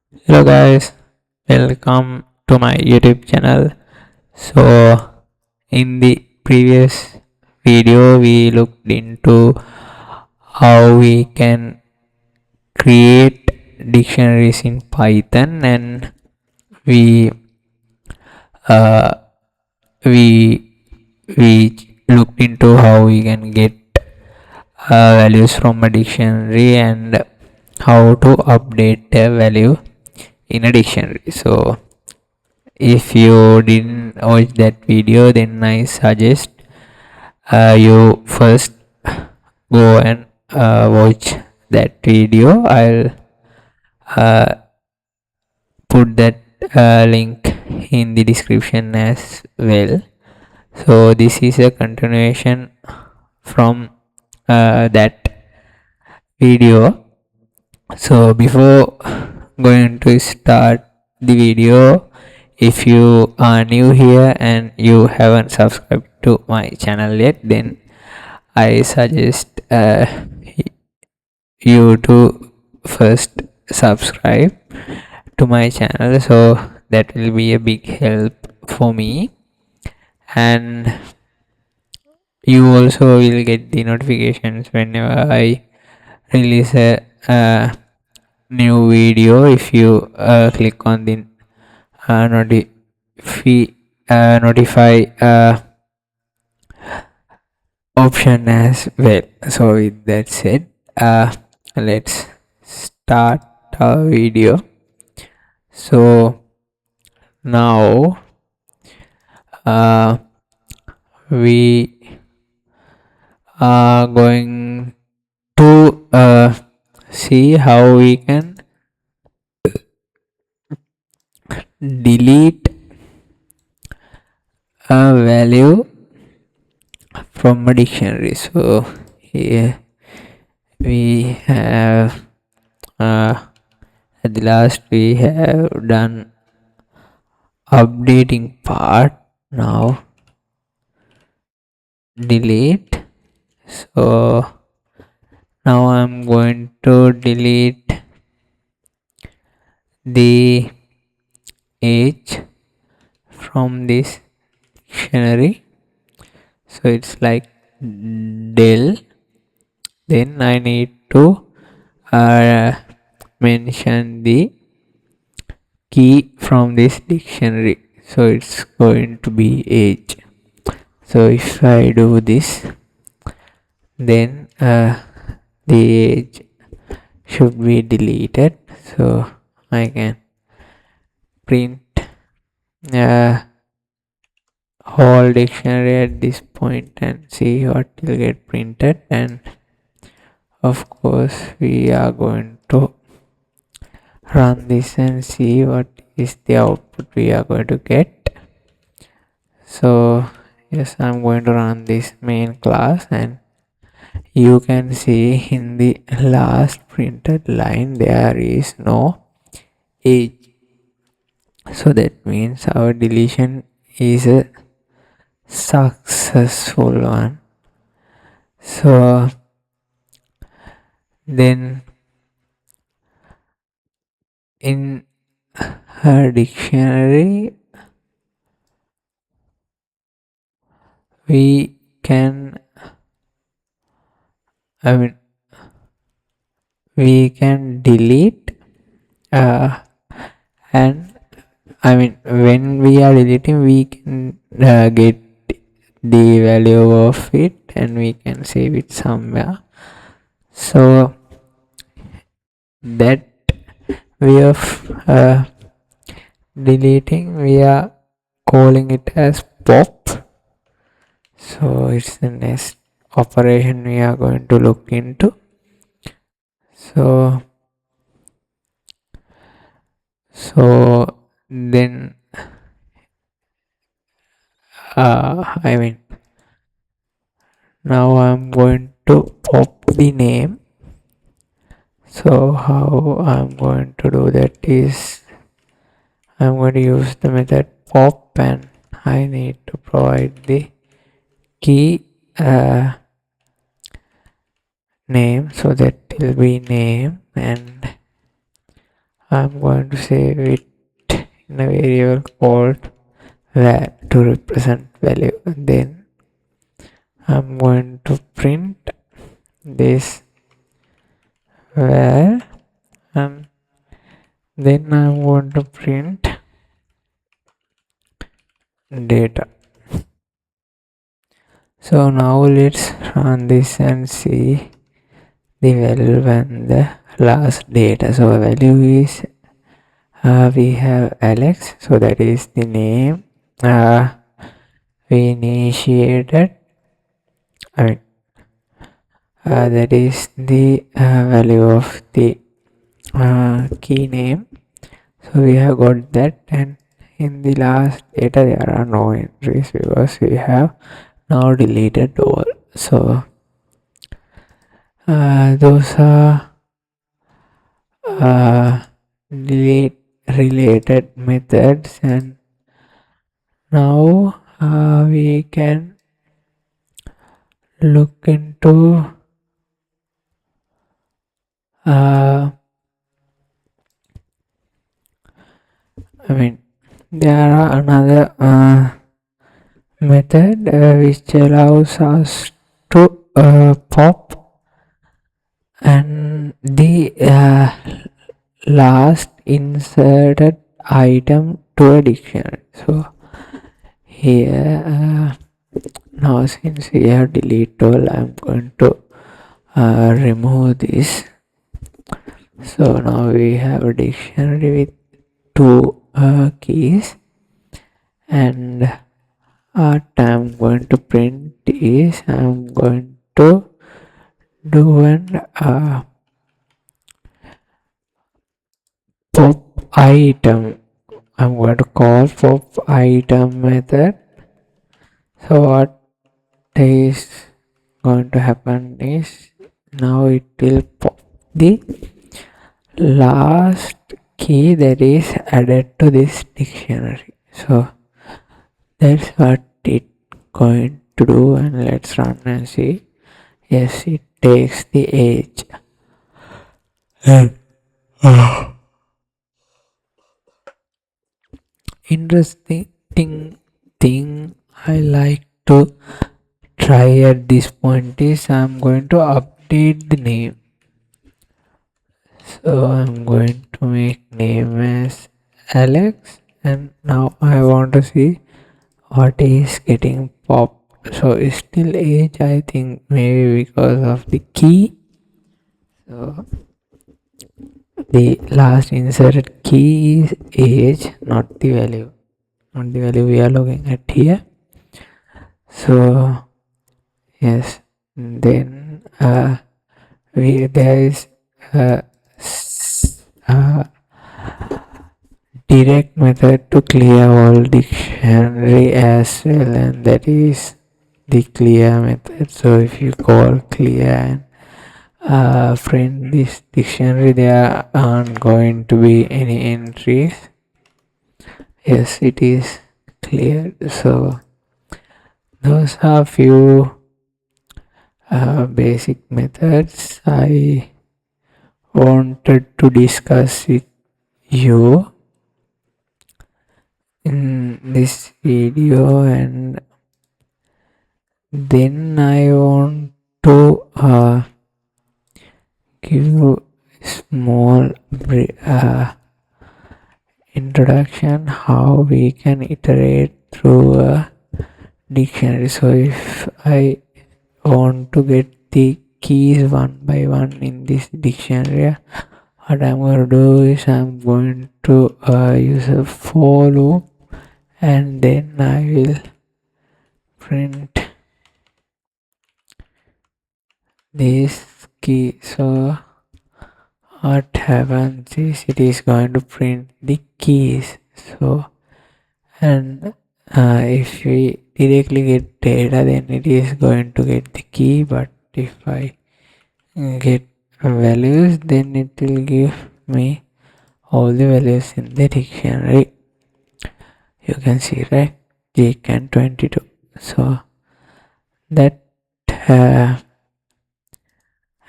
Hello guys, welcome to my YouTube channel. So in the previous video we looked into how we can create dictionaries in Python, and we uh, we we looked into how we can get values from a dictionary and how to update a value in a dictionary. So if you didn't watch that video, then I suggest you first go and watch that video. I'll uh, put that link in the description as well. So this is a continuation from that video. So before going to start the video, if you are new here and you haven't subscribed to my channel yet, then I suggest you to first subscribe to my channel, so that will be a big help for me, and you also will get the notifications whenever I release a new video. If you click on the notify option as well. So with that said, let's start our video. So now uh, we are going to see how we can delete a value from a dictionary. So here we have at the last we have done updating part. Now delete. So now I'm going to delete the age from this dictionary. So it's like del. Then I need to uh, mention the key from this dictionary. So it's going to be age. So if I do this, then the age should be deleted. So I can print uh, whole dictionary at this point and see what will get printed, and of course we are going to run this and see what is the output we are going to get. So yes, I'm going to run this main class, and you can see in the last printed line there is no age. So that means our deletion is a successful one. So then in her dictionary we can, I mean, we can delete uh, and I mean when we are deleting we can get the value of it and we can save it somewhere. So that way of deleting we are calling it as pop. So it's the next operation we are going to look into. So then I mean now I'm going to pop the name. So how I'm going to do that is I'm going to use the method pop, and I need to provide the key name, so that will be name, and I'm going to save it in a variable called var to represent value. And then I'm going to print this var, and then I'm going to print data. So now let's run this and see the value and the last data. So value is we have Alex, so that is the name we initiated. I mean that is the value of the key name. So we have got that, and in the last data there are no entries because we have now deleted all. So those are delete related methods, and now we can look into I mean there are another method which allows us to pop and the last inserted item to a dictionary. So here now since we have deleted all, I'm going to remove this. So now we have a dictionary with two keys, and what I'm going to print is I'm going to do an pop item. I'm going to call pop item method. So what is going to happen is now it will pop the last key that is added to this dictionary. So that's what it going to do, and let's run and see. Yes, it takes the age. And interesting thing I like to try at this point is I'm going to update the name. So I'm going to make name as Alex, and now I want to see what is getting popped. So it's still age, I think maybe because of the key. So the last inserted key is age, not the value. Not the value we are looking at here. So yes, then there is a direct method to clear all dictionary as well, and that is the clear method. So if you call clear and print this dictionary, there aren't going to be any entries. Yes, it is clear. So those are few basic methods I wanted to discuss with you in this video, and then I want to give you a small introduction how we can iterate through a dictionary. So if I want to get the keys one by one in this dictionary, what I'm going to do is I'm going to use a for loop, and then I will print this key. So what happens is it is going to print the keys. So and if we directly get data, then it is going to get the key, but if I get values, then it will give me all the values in the dictionary. You can see, right? Jake and 22. So that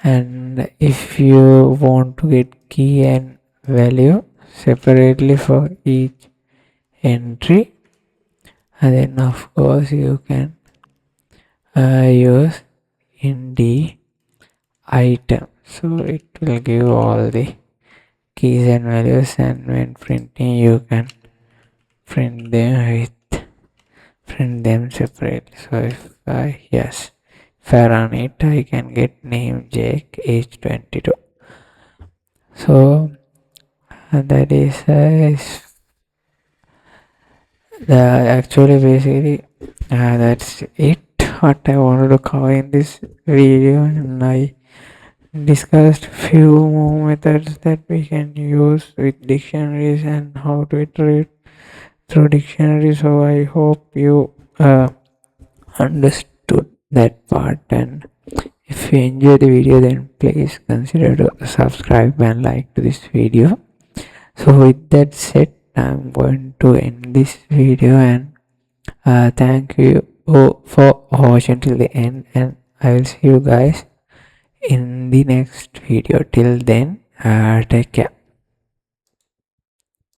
and if you want to get key and value, separately for each entry, and then of course you can use in the item, so it will give all the keys and values, and when printing you can print them with print them separately. So if I yes, if I run it, I can get name Jake age 22. So that is the actually basically that's it what I wanted to cover in this video, and I discussed few more methods that we can use with dictionaries and how to iterate through dictionaries. So I hope you understood that part, and if you enjoy the video then please consider to subscribe and like to this video. So with that said, I'm going to end this video, and thank you for watching till the end, and I will see you guys in the next video. Till then, take care.